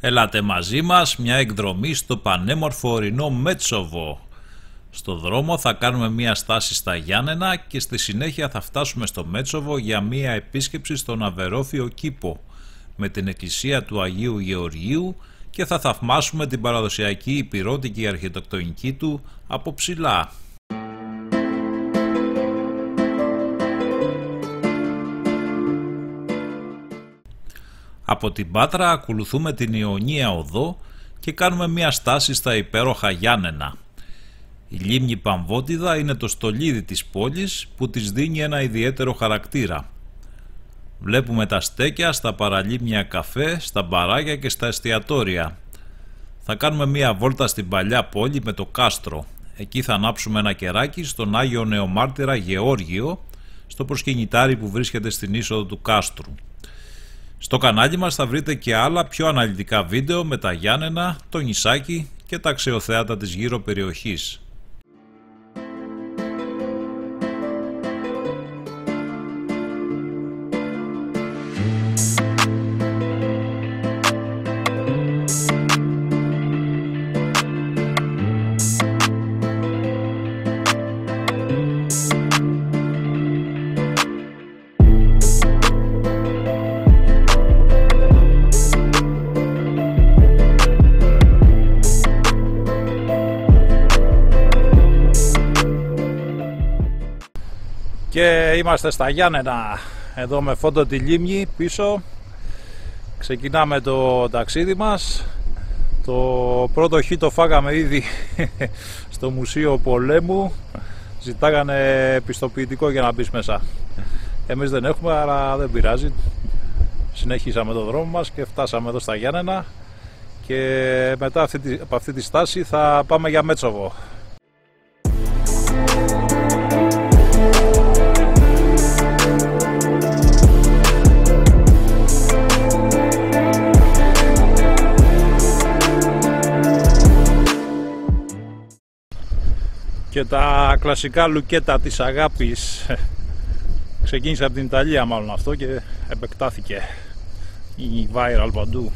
Ελάτε μαζί μας μια εκδρομή στο πανέμορφο ορεινό Μέτσοβο. Στο δρόμο θα κάνουμε μια στάση στα Γιάννενα και στη συνέχεια θα φτάσουμε στο Μέτσοβο για μια επίσκεψη στον Αβερόφιο κήπο με την εκκλησία του Αγίου Γεωργίου και θα θαυμάσουμε την παραδοσιακή υπηρώτικη αρχιτεκτονική του από ψηλά. Από την Πάτρα ακολουθούμε την Ιωνία Οδό και κάνουμε μια στάση στα υπέροχα Γιάννενα. Η λίμνη Παμβότιδα είναι το στολίδι της πόλης που της δίνει ένα ιδιαίτερο χαρακτήρα. Βλέπουμε τα στέκια στα παραλίμνια καφέ, στα μπαράκια και στα εστιατόρια. Θα κάνουμε μια βόλτα στην παλιά πόλη με το κάστρο. Εκεί θα ανάψουμε ένα κεράκι στον Άγιο Νεομάρτυρα Γεώργιο, στο προσκυνητάρι που βρίσκεται στην είσοδο του κάστρου. Στο κανάλι μας θα βρείτε και άλλα πιο αναλυτικά βίντεο με τα Γιάννενα, το νησάκι και τα αξιοθέατα της γύρω περιοχής. Και είμαστε στα Γιάννενα, εδώ με φόντο τη λίμνη πίσω. Ξεκινάμε το ταξίδι μας. Το πρώτο χ το φάγαμε ήδη στο Μουσείο Πολέμου. Ζητάγανε πιστοποιητικό για να μπεις μέσα. Εμείς δεν έχουμε, αλλά δεν πειράζει. Συνεχίσαμε το δρόμο μας και φτάσαμε εδώ στα Γιάννενα. Και μετά από αυτή τη στάση θα πάμε για Μέτσοβο. Και τα κλασικά λουκέτα της αγάπης. Ξεκίνησε από την Ιταλία μάλλον αυτό και επεκτάθηκε. Η viral παντού.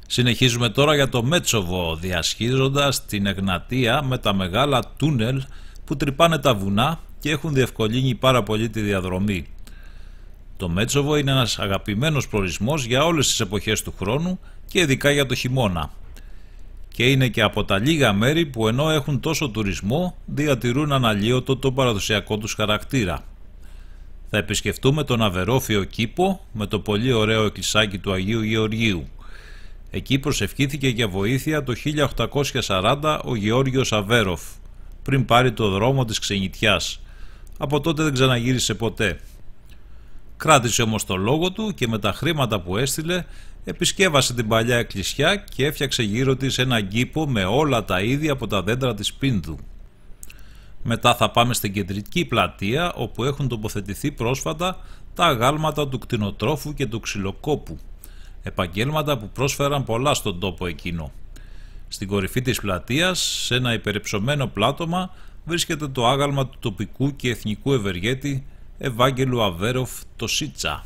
Συνεχίζουμε τώρα για το Μέτσοβο, διασχίζοντας την Εγνατία με τα μεγάλα τούνελ που τρυπάνε τα βουνά και έχουν διευκολύνει πάρα πολύ τη διαδρομή. Το Μέτσοβο είναι ένας αγαπημένος προορισμός για όλες τις εποχές του χρόνου και ειδικά για το χειμώνα. Και είναι και από τα λίγα μέρη που ενώ έχουν τόσο τουρισμό διατηρούν αναλύωτο το παραδοσιακό τους χαρακτήρα. Θα επισκεφτούμε τον Αβερόφιο κήπο με το πολύ ωραίο εκκλησάκι του Αγίου Γεωργίου. Εκεί προσευχήθηκε για βοήθεια το 1840 ο Γεώργιος Αβέροφ, πριν πάρει το δρόμο της ξενιτιάς. Από τότε δεν ξαναγύρισε ποτέ. Κράτησε όμως το λόγο του και με τα χρήματα που έστειλε επισκέβασε την παλιά εκκλησιά και έφτιαξε γύρω της έναν κήπο με όλα τα είδη από τα δέντρα της πίνδου. Μετά θα πάμε στην κεντρική πλατεία όπου έχουν τοποθετηθεί πρόσφατα τα αγάλματα του κτηνοτρόφου και του ξυλοκόπου. Επαγγέλματα που πρόσφεραν πολλά στον τόπο εκείνο. Στην κορυφή της πλατείας, σε ένα υπερυψωμένο πλάτωμα, βρίσκεται το άγαλμα του τοπικού και εθνικού ευεργέτη Ευάγγελου Αβέροφ, το Σίτσα.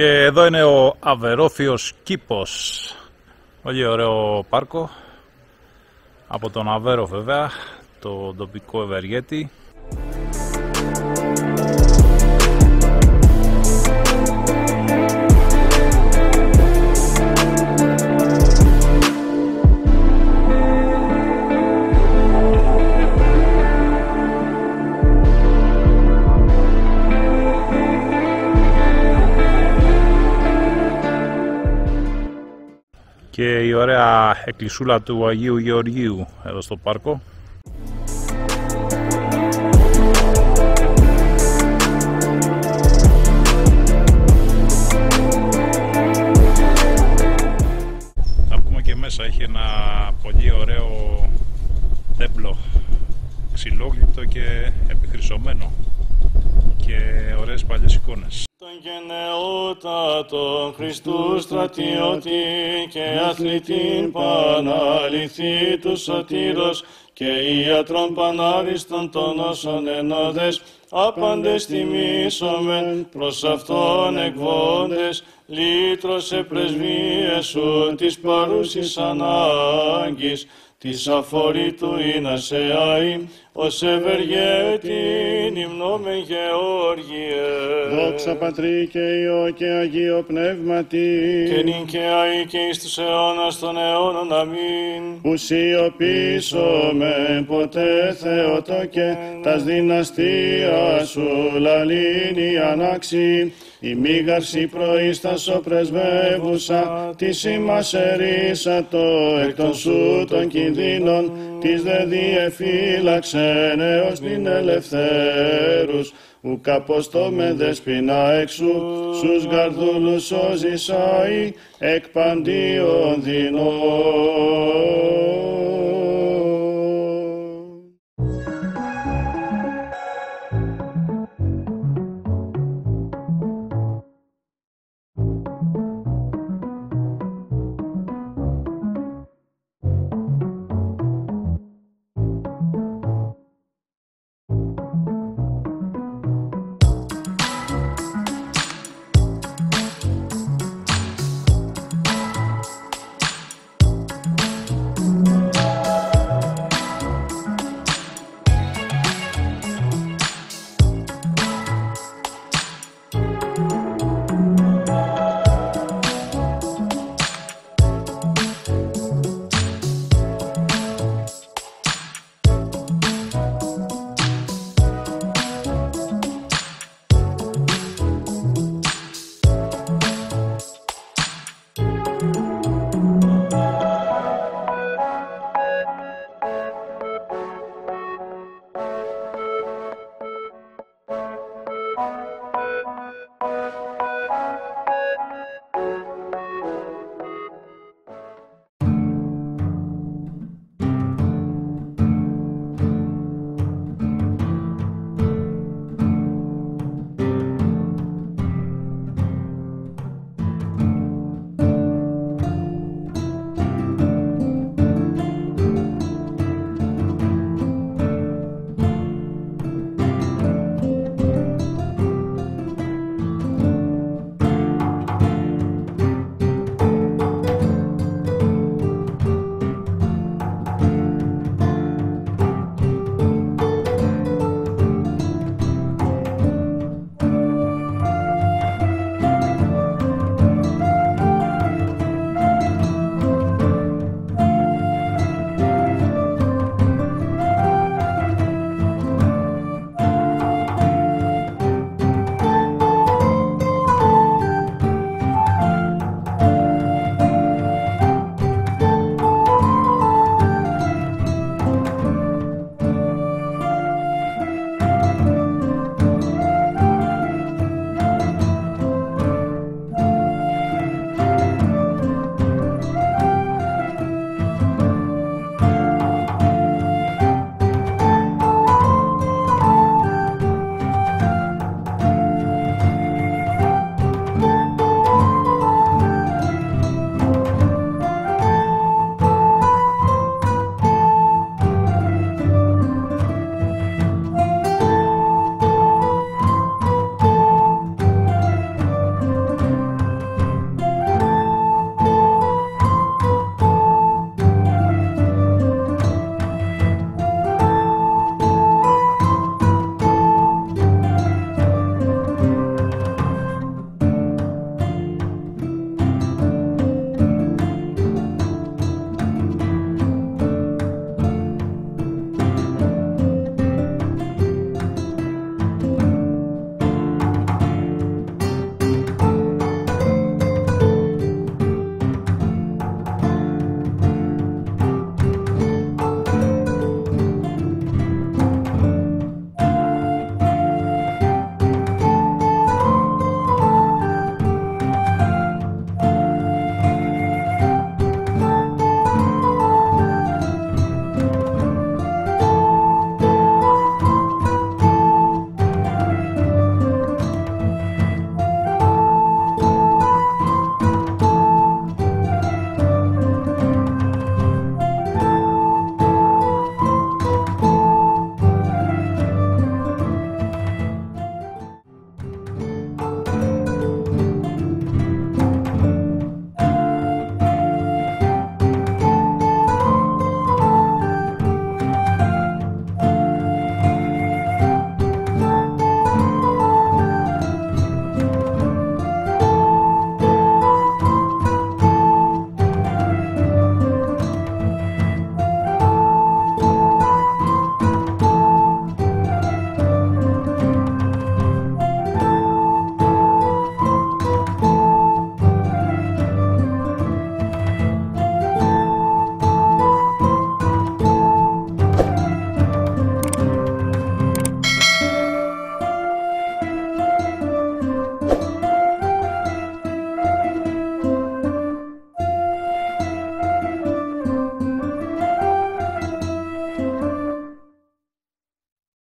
Και εδώ είναι ο Αβερόφιος Κήπος. Πολύ ωραίο πάρκο. Από τον Αβέρο βέβαια, το τοπικό ευεργέτη. Και η ωραία εκκλησούλα του Αγίου Γεωργίου εδώ στο πάρκο. Θα πούμε και μέσα έχει ένα πολύ ωραίο τέμπλο, ξυλόγλυπτο και επιχρυσωμένο και ωραίες παλιές εικόνες. Τον γενναιότατο Χριστού στρατιώτη και αθλητήν παναληθή του σωτήρος και ιατρών πανάριστον των όσων ενώδες άπαντες τιμήσομεν προς αυτόν εκβόντες λύτρωσε πρεσβείες σου της παρούσης ανάγκης της αφορήτου είναι σε αΐ, ως ευεργέτην υμνόμεν Γεώργιε. Δόξα Πατρί και Υιό και Αγίο Πνεύματι, Και νυν και αΐ και εις τους αιώνας των αιώνων. Αμήν. που σιωπήσομεν ποτέ Θεότο και τας δυναστεία σου λαλήνη ανάξι, η μήγαρση προείστασο πρεσβεύουσα, της ημάς ερίσατο εκ των σου των κινδύνων, της δε διεφύλαξεν έως την ελευθέρους, ουκ αποστό με δεσποινα εξού, στους γαρδούλους σώζησαι εκ παντίον δεινών.